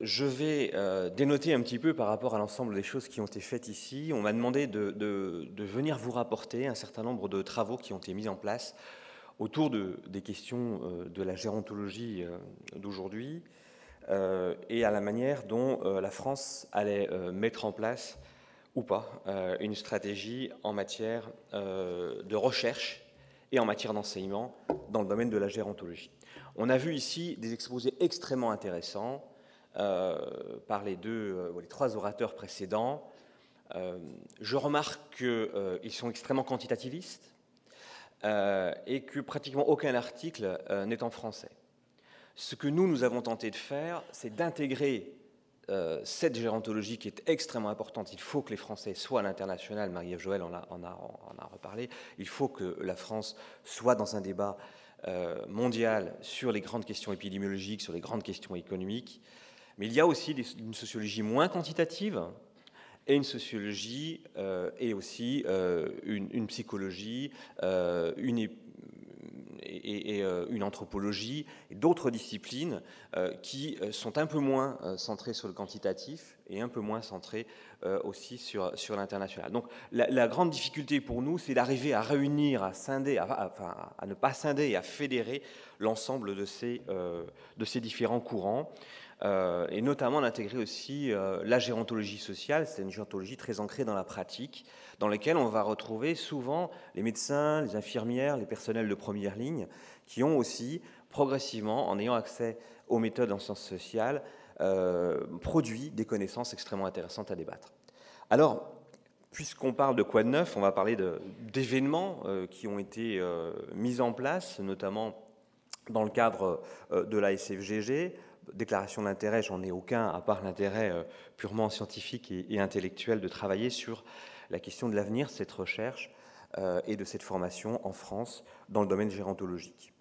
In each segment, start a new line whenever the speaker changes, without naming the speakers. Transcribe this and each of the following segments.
Je vais dénoter un petit peu par rapport à l'ensemble des choses qui ont été faites ici. On m'a demandé de venir vous rapporter un certain nombre de travaux qui ont été mis en place autour des questions de la gérontologie d'aujourd'hui et à la manière dont la France allait mettre en place ou pas une stratégie en matière de recherche et en matière d'enseignement dans le domaine de la gérontologie. On a vu ici des exposés extrêmement intéressants par les trois orateurs précédents. Je remarque qu'ils sont extrêmement quantitativistes et que pratiquement aucun article n'est en français. Ce que nous avons tenté de faire, c'est d'intégrer cette gérontologie qui est extrêmement importante. Il faut que les Français soient à l'international, Marie-Ève Joël en a reparlé, il faut que la France soit dans un débat mondial sur les grandes questions épidémiologiques, sur les grandes questions économiques, mais il y a aussi une sociologie moins quantitative et une sociologie et aussi une psychologie, une anthropologie et d'autres disciplines qui sont un peu moins centrées sur le quantitatif et un peu moins centrées aussi sur l'international. Donc la grande difficulté pour nous, c'est d'arriver à réunir, à scinder, à ne pas scinder et à fédérer l'ensemble de ces différents courants. Et notamment d'intégrer aussi la gérontologie sociale, c'est une gérontologie très ancrée dans la pratique, dans laquelle on va retrouver souvent les médecins, les infirmières, les personnels de première ligne, qui ont aussi progressivement, en ayant accès aux méthodes en sciences sociales, produit des connaissances extrêmement intéressantes à débattre. Alors, puisqu'on parle de quoi de neuf, on va parler d'événements qui ont été mis en place, notamment dans le cadre de la SFGG. Déclaration d'intérêt, j'en ai aucun, à part l'intérêt purement scientifique et intellectuel de travailler sur la question de l'avenir de cette recherche et de cette formation en France dans le domaine gérontologique.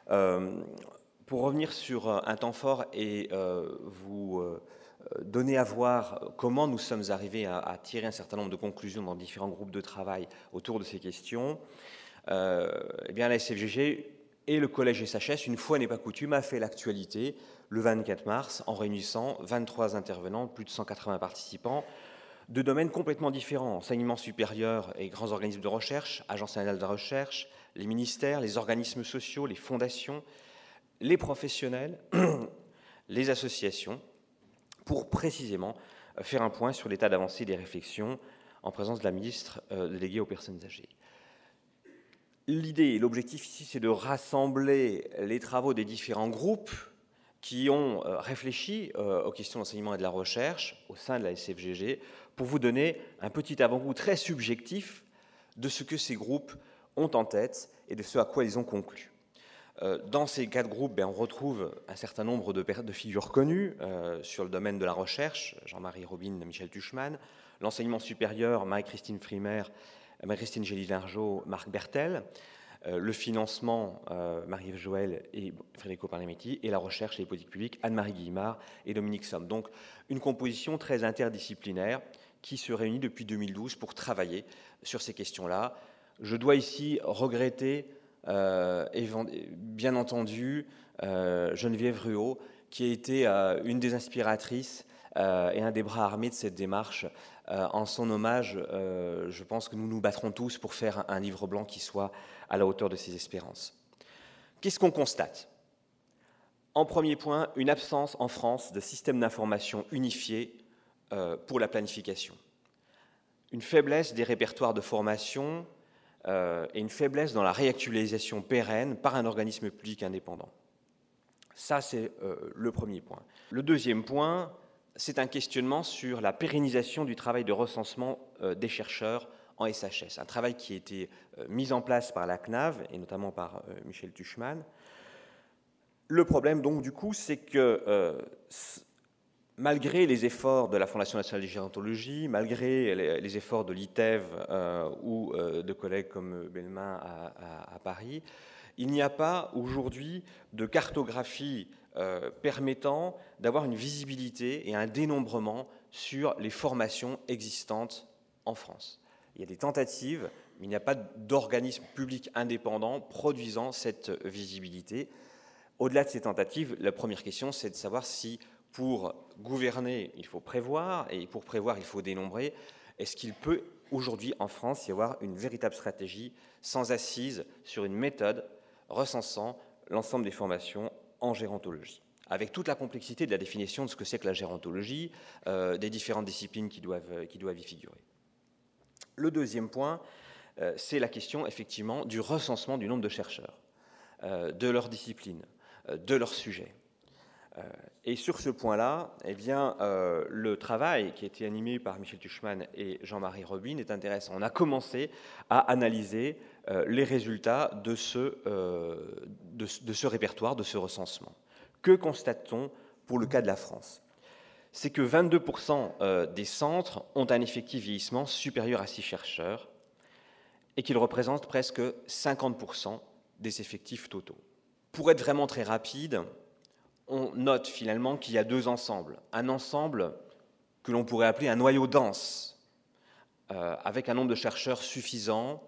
Pour revenir sur un temps fort et vous donner à voir comment nous sommes arrivés à tirer un certain nombre de conclusions dans différents groupes de travail autour de ces questions, eh bien la SFGG et le collège SHS, une fois n'est pas coutume, a fait l'actualité le 24 mars en réunissant 23 intervenants, plus de 180 participants, de domaines complètement différents, enseignement supérieur et grands organismes de recherche, agences nationales de recherche, les ministères, les organismes sociaux, les fondations, les professionnels, les associations, pour précisément faire un point sur l'état d'avancée des réflexions en présence de la ministre déléguée aux personnes âgées. L'idée et l'objectif ici, c'est de rassembler les travaux des différents groupes qui ont réfléchi aux questions d'enseignement et de la recherche au sein de la SFGG pour vous donner un petit avant-goût très subjectif de ce que ces groupes ont en tête et de ce à quoi ils ont conclu. Dans ces quatre groupes, on retrouve un certain nombre de figures connues sur le domaine de la recherche, Jean-Marie Robin, Michel Tuchman, l'enseignement supérieur, Marie-Christine Frimer, Marie-Christine Gély-Largeau, Marc Bertel, le financement, Marie-Ève Joël et Frédérico Parlemetti, et la recherche et les politiques publiques, Anne-Marie Guillemard et Dominique Somme. Donc une composition très interdisciplinaire qui se réunit depuis 2012 pour travailler sur ces questions-là. Je dois ici regretter, bien entendu, Geneviève Ruot, qui a été une des inspiratrices et un des bras armés de cette démarche. En son hommage, je pense que nous nous battrons tous pour faire un livre blanc qui soit à la hauteur de ses espérances. Qu'est-ce qu'on constate? En premier point, une absence en France de système d'information unifié pour la planification. Une faiblesse des répertoires de formation et une faiblesse dans la réactualisation pérenne par un organisme public indépendant. Ça, c'est le premier point. Le deuxième point, c'est un questionnement sur la pérennisation du travail de recensement des chercheurs en SHS, un travail qui a été mis en place par la CNAV et notamment par Michel Tuchman. Le problème, donc, du coup, c'est que malgré les efforts de la Fondation nationale de gérontologie, malgré les efforts de l'ITEV ou de collègues comme Bellemin à Paris, il n'y a pas aujourd'hui de cartographie permettant d'avoir une visibilité et un dénombrement sur les formations existantes en France. Il y a des tentatives, mais il n'y a pas d'organisme public indépendant produisant cette visibilité. Au-delà de ces tentatives, la première question, c'est de savoir si, Pour gouverner, il faut prévoir, et pour prévoir, il faut dénombrer. Est-ce qu'il peut aujourd'hui en France y avoir une véritable stratégie sans assise sur une méthode recensant l'ensemble des formations en gérontologie, avec toute la complexité de la définition de ce que c'est que la gérontologie, des différentes disciplines qui doivent y figurer. Le deuxième point, c'est la question effectivement du recensement du nombre de chercheurs, de leur discipline, de leur sujet. Et sur ce point-là, eh bien, le travail qui a été animé par Michel Tuchman et Jean-Marie Robine est intéressant. On a commencé à analyser les résultats de ce répertoire, de ce recensement. Que constate-t-on pour le cas de la France? C'est que 22% des centres ont un effectif vieillissement supérieur à 6 chercheurs et qu'ils représentent presque 50% des effectifs totaux. Pour être vraiment très rapide, on note finalement qu'il y a deux ensembles. Un ensemble que l'on pourrait appeler un noyau dense, avec un nombre de chercheurs suffisant,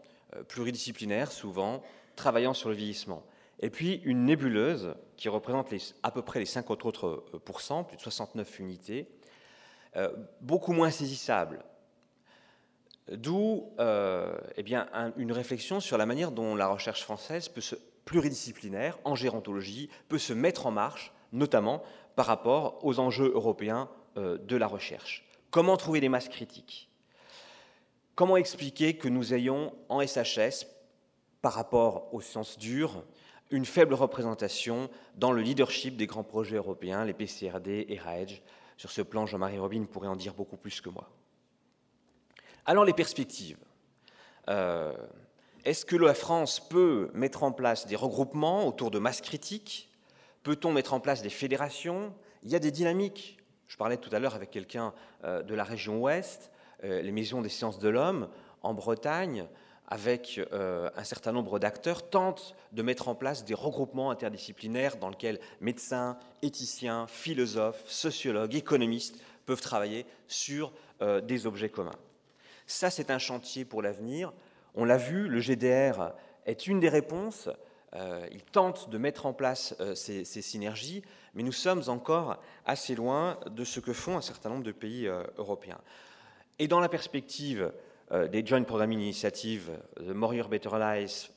pluridisciplinaires souvent, travaillant sur le vieillissement. Et puis une nébuleuse qui représente à peu près les 50 autres pourcents, plus de 69 unités, beaucoup moins saisissable. D'où eh bien, une réflexion sur la manière dont la recherche française pluridisciplinaire en gérontologie peut se mettre en marche, notamment par rapport aux enjeux européens de la recherche. Comment trouver des masses critiques? Comment expliquer que nous ayons en SHS, par rapport aux sciences dures, une faible représentation dans le leadership des grands projets européens, les PCRD et RAEG? Sur ce plan, Jean-Marie Robine pourrait en dire beaucoup plus que moi. Alors les perspectives. Est-ce que la France peut mettre en place des regroupements autour de masses critiques? Peut-on mettre en place des fédérations? Il y a des dynamiques. Je parlais tout à l'heure avec quelqu'un de la région ouest, les maisons des sciences de l'homme en Bretagne, avec un certain nombre d'acteurs, tentent de mettre en place des regroupements interdisciplinaires dans lesquels médecins, éthiciens, philosophes, sociologues, économistes peuvent travailler sur des objets communs. Ça, c'est un chantier pour l'avenir. On l'a vu, le GDR est une des réponses. Il tente de mettre en place ces synergies, mais nous sommes encore assez loin de ce que font un certain nombre de pays européens. Et dans la perspective des Joint Programming Initiatives, de More Year Better Life,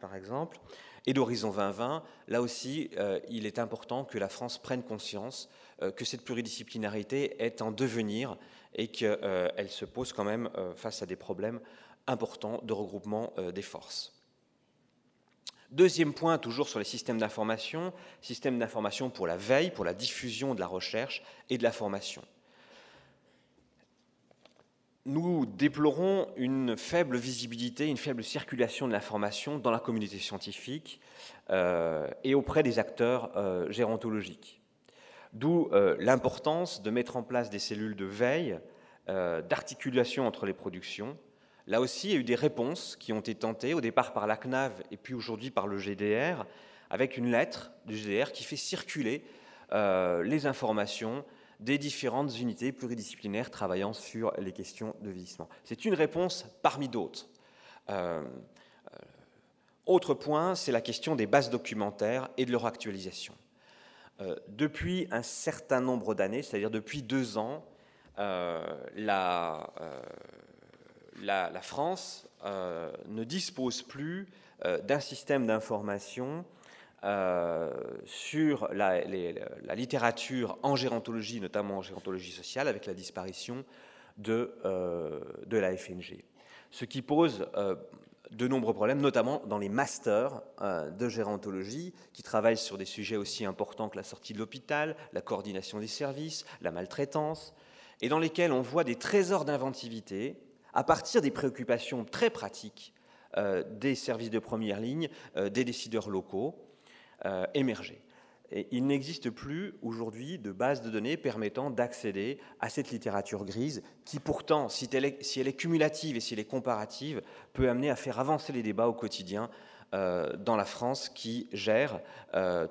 par exemple, et d'Horizon 2020, là aussi, il est important que la France prenne conscience que cette pluridisciplinarité est en devenir et qu'elle se pose quand même face à des problèmes importants de regroupement des forces. Deuxième point, toujours sur les systèmes d'information pour la veille, pour la diffusion de la recherche et de la formation. Nous déplorons une faible visibilité, une faible circulation de l'information dans la communauté scientifique et auprès des acteurs gérontologiques. D'où l'importance de mettre en place des cellules de veille, d'articulation entre les productions. Là aussi, il y a eu des réponses qui ont été tentées, au départ par la CNAV et puis aujourd'hui par le GDR, avec une lettre du GDR qui fait circuler les informations des différentes unités pluridisciplinaires travaillant sur les questions de vieillissement. C'est une réponse parmi d'autres. Autre point, c'est la question des bases documentaires et de leur actualisation. Depuis un certain nombre d'années, c'est-à-dire depuis 2 ans, la France ne dispose plus d'un système d'information sur la littérature en gérontologie, notamment en gérontologie sociale, avec la disparition de la FNG. Ce qui pose de nombreux problèmes, notamment dans les masters de gérontologie, qui travaillent sur des sujets aussi importants que la sortie de l'hôpital, la coordination des services, la maltraitance, et dans lesquels on voit des trésors d'inventivité à partir des préoccupations très pratiques des services de première ligne, des décideurs locaux, émerger. Et il n'existe plus aujourd'hui de base de données permettant d'accéder à cette littérature grise qui pourtant, si elle est cumulative et si elle est comparative, peut amener à faire avancer les débats au quotidien dans la France qui gère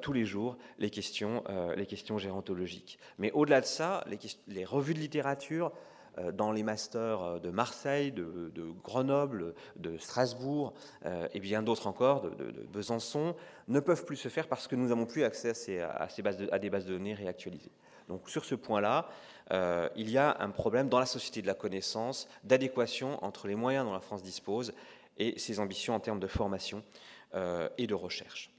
tous les jours les questions gérontologiques. Mais au-delà de ça, les revues de littérature, dans les masters de Marseille, de Grenoble, de Strasbourg et bien d'autres encore, de Besançon, ne peuvent plus se faire parce que nous n'avons plus accès à des bases de données réactualisées. Donc sur ce point-là, il y a un problème dans la société de la connaissance d'adéquation entre les moyens dont la France dispose et ses ambitions en termes de formation et de recherche.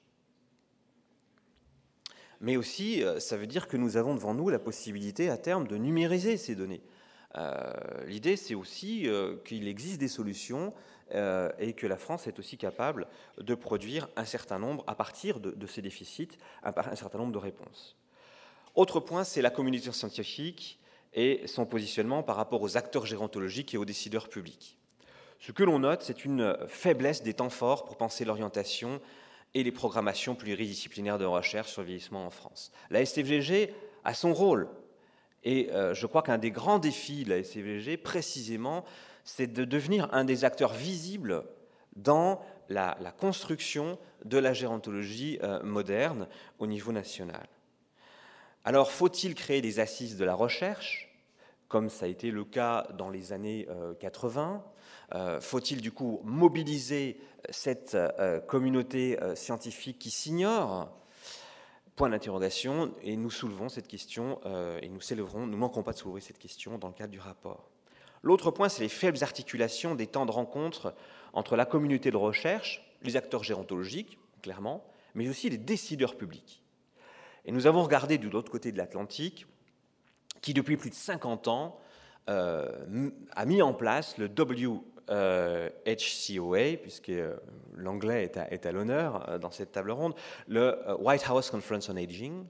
Mais aussi, ça veut dire que nous avons devant nous la possibilité à terme de numériser ces données. L'idée, c'est aussi qu'il existe des solutions et que la France est aussi capable de produire un certain nombre, à partir de ces déficits, un certain nombre de réponses. Autre point, c'est la communauté scientifique et son positionnement par rapport aux acteurs gérontologiques et aux décideurs publics. Ce que l'on note, c'est une faiblesse des temps forts pour penser l'orientation et les programmations pluridisciplinaires de recherche sur le vieillissement en France. La SFVG a son rôle, et je crois qu'un des grands défis de la SFVG, précisément, c'est de devenir un des acteurs visibles dans la construction de la gérontologie moderne au niveau national. Alors, faut-il créer des assises de la recherche, comme ça a été le cas dans les années 80 ? Faut-il du coup mobiliser cette communauté scientifique qui s'ignore ? Point d'interrogation, et nous soulevons cette question, et nous ne manquerons pas de soulever cette question dans le cadre du rapport. L'autre point, c'est les faibles articulations des temps de rencontre entre la communauté de recherche, les acteurs gérontologiques, clairement, mais aussi les décideurs publics. Et nous avons regardé de l'autre côté de l'Atlantique, qui depuis plus de 50 ans a mis en place le WHCOA, puisque l'anglais est à l'honneur dans cette table ronde, le White House Conference on Aging,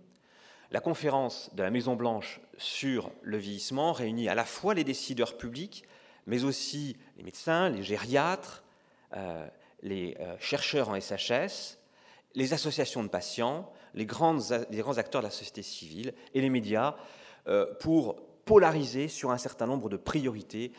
la conférence de la Maison-Blanche sur le vieillissement réunit à la fois les décideurs publics, mais aussi les médecins, les gériatres, les chercheurs en SHS, les associations de patients, les grands acteurs de la société civile et les médias pour polariser sur un certain nombre de priorités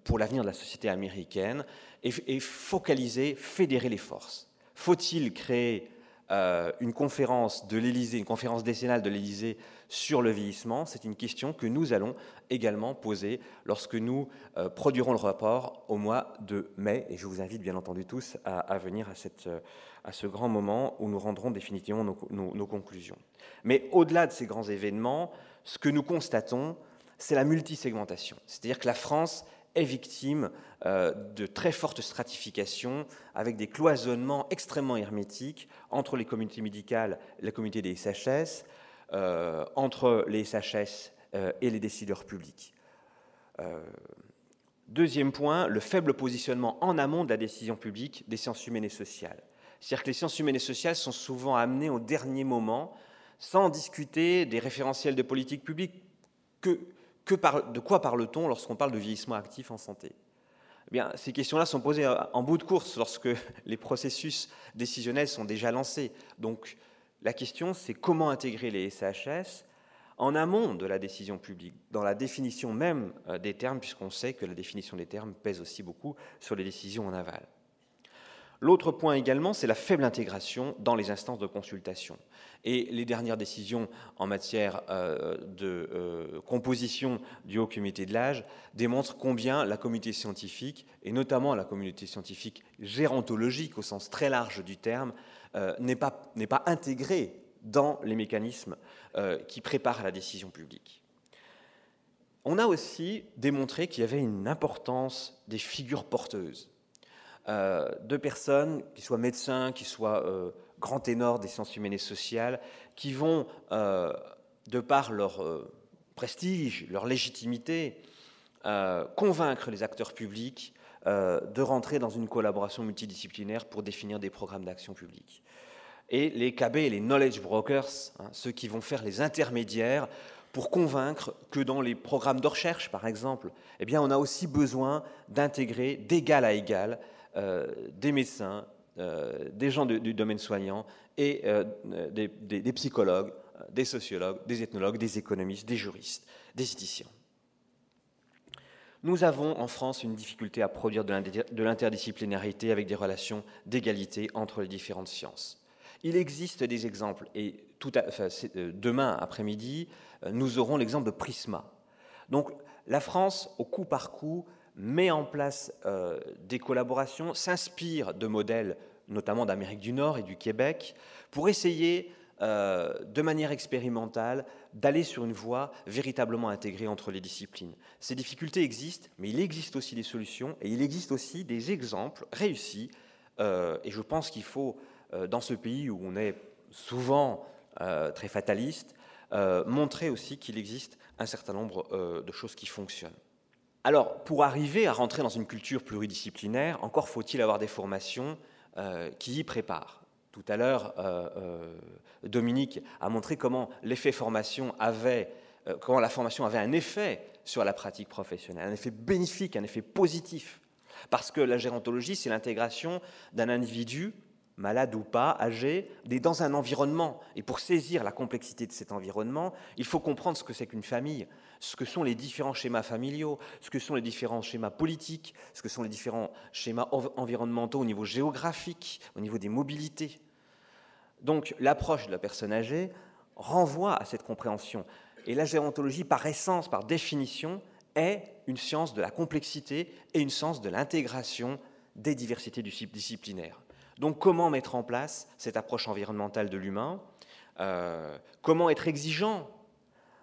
pour l'avenir de la société américaine et focaliser, fédérer les forces. Faut-il créer une conférence de l'Élysée, une conférence décennale de l'Élysée sur le vieillissement? C'est une question que nous allons également poser lorsque nous produirons le rapport au mois de mai. Et je vous invite bien entendu tous à venir à ce grand moment où nous rendrons définitivement nos conclusions. Mais au-delà de ces grands événements, ce que nous constatons, c'est la multisegmentation. C'est-à-dire que la France est victime de très fortes stratifications avec des cloisonnements extrêmement hermétiques entre les communautés médicales et la communauté des SHS, entre les SHS et les décideurs publics. Deuxième point, le faible positionnement en amont de la décision publique des sciences humaines et sociales. C'est-à-dire que les sciences humaines et sociales sont souvent amenées au dernier moment, sans discuter des référentiels de politique publique. De quoi parle-t-on lorsqu'on parle de vieillissement actif en santé ? Eh bien, ces questions-là sont posées en bout de course lorsque les processus décisionnels sont déjà lancés. Donc, la question, c'est comment intégrer les SHS en amont de la décision publique, dans la définition même des termes, puisqu'on sait que la définition des termes pèse aussi beaucoup sur les décisions en aval. L'autre point également, c'est la faible intégration dans les instances de consultation. Et les dernières décisions en matière de composition du Haut Comité de l'âge démontrent combien la communauté scientifique, et notamment la communauté scientifique gérontologique au sens très large du terme, n'est pas intégrée dans les mécanismes qui préparent la décision publique. On a aussi démontré qu'il y avait une importance des figures porteuses. De personnes, qui soient médecins, qui soient grands ténors des sciences humaines et sociales, qui vont, de par leur prestige, leur légitimité, convaincre les acteurs publics de rentrer dans une collaboration multidisciplinaire pour définir des programmes d'action publique. Et les KB, les knowledge brokers, ceux qui vont faire les intermédiaires pour convaincre que dans les programmes de recherche, par exemple, eh bien, on a aussi besoin d'intégrer d'égal à égal des médecins, des gens du domaine soignant et des psychologues, des sociologues, des ethnologues, des économistes, des juristes, des éthiciens. Nous avons en France une difficulté à produire de l'interdisciplinarité avec des relations d'égalité entre les différentes sciences. Il existe des exemples, et demain après-midi, nous aurons l'exemple de Prisma. Donc, La France, au coup par coup, met en place des collaborations, s'inspire de modèles, notamment d'Amérique du Nord et du Québec, pour essayer, de manière expérimentale, d'aller sur une voie véritablement intégrée entre les disciplines. Ces difficultés existent, mais il existe aussi des solutions, et il existe aussi des exemples réussis, et je pense qu'il faut, dans ce pays où on est souvent très fataliste, montrer aussi qu'il existe un certain nombre de choses qui fonctionnent. Alors, pour arriver à rentrer dans une culture pluridisciplinaire, encore faut-il avoir des formations qui y préparent. Tout à l'heure, Dominique a montré comment l'effet formation avait, comment la formation avait un effet sur la pratique professionnelle, un effet bénéfique, un effet positif. Parce que la gérontologie, c'est l'intégration d'un individu, malade ou pas, âgé, dans un environnement. Et pour saisir la complexité de cet environnement, il faut comprendre ce que c'est qu'une famille, ce que sont les différents schémas familiaux, ce que sont les différents schémas politiques, ce que sont les différents schémas environnementaux au niveau géographique, au niveau des mobilités. Donc l'approche de la personne âgée renvoie à cette compréhension. Et la gérontologie, par essence, par définition, est une science de la complexité et une science de l'intégration des diversités disciplinaires. Donc comment mettre en place cette approche environnementale de l'humain, comment être exigeant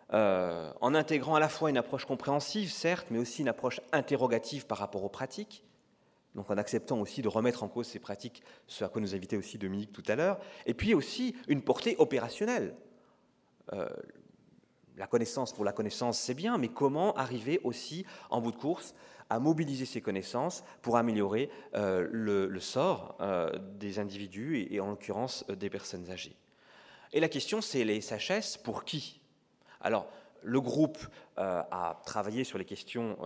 en intégrant à la fois une approche compréhensive, certes, mais aussi une approche interrogative par rapport aux pratiques, donc en acceptant aussi de remettre en cause ces pratiques, ce à quoi nous invitait aussi Dominique tout à l'heure, et puis aussi une portée opérationnelle. La connaissance pour la connaissance, c'est bien, mais comment arriver aussi, en bout de course, à mobiliser ces connaissances pour améliorer le sort des individus et en l'occurrence des personnes âgées. Et la question, c'est les SHS, pour qui? Alors, le groupe a travaillé sur les questions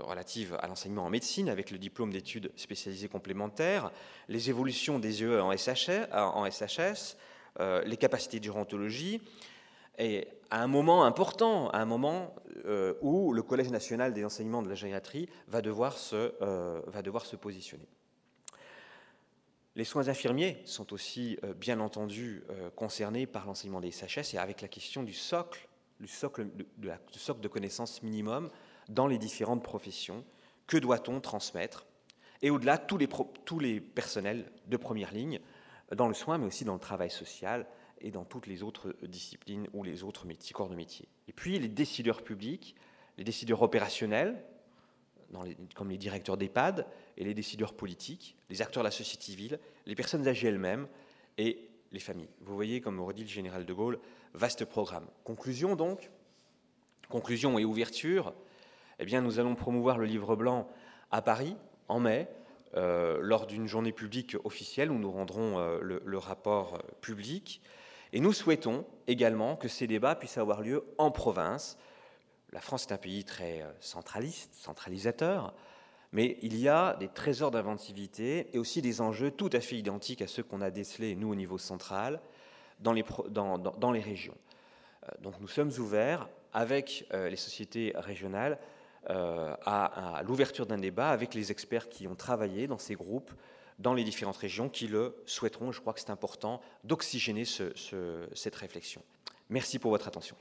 relatives à l'enseignement en médecine avec le diplôme d'études spécialisées complémentaires, les évolutions des UE en SHS, les capacités de gérontologie, et à un moment important, à un moment où le Collège national des enseignements de la gériatrie va devoir se positionner. Les soins infirmiers sont aussi, bien entendu, concernés par l'enseignement des SHS et avec la question du socle de connaissances minimum dans les différentes professions. Que doit-on transmettre? Et au-delà, tous les personnels de première ligne, dans le soin, mais aussi dans le travail social et dans toutes les autres disciplines ou les autres corps de métier. Et puis les décideurs publics, les décideurs opérationnels, comme les directeurs d'EHPAD, et les décideurs politiques, les acteurs de la société civile, les personnes âgées elles-mêmes et les familles. Vous voyez, comme aurait dit le général de Gaulle, vaste programme. Conclusion donc, conclusion et ouverture, eh bien nous allons promouvoir le livre blanc à Paris en mai, lors d'une journée publique officielle où nous rendrons le rapport public. Et nous souhaitons également que ces débats puissent avoir lieu en province. La France est un pays très centraliste, centralisateur, mais il y a des trésors d'inventivité et aussi des enjeux tout à fait identiques à ceux qu'on a décelés, nous, au niveau central, dans les régions. Donc nous sommes ouverts, avec les sociétés régionales, à l'ouverture d'un débat avec les experts qui ont travaillé dans ces groupes, dans les différentes régions, qui le souhaiteront. Je crois que c'est important d'oxygéner cette réflexion. Merci pour votre attention.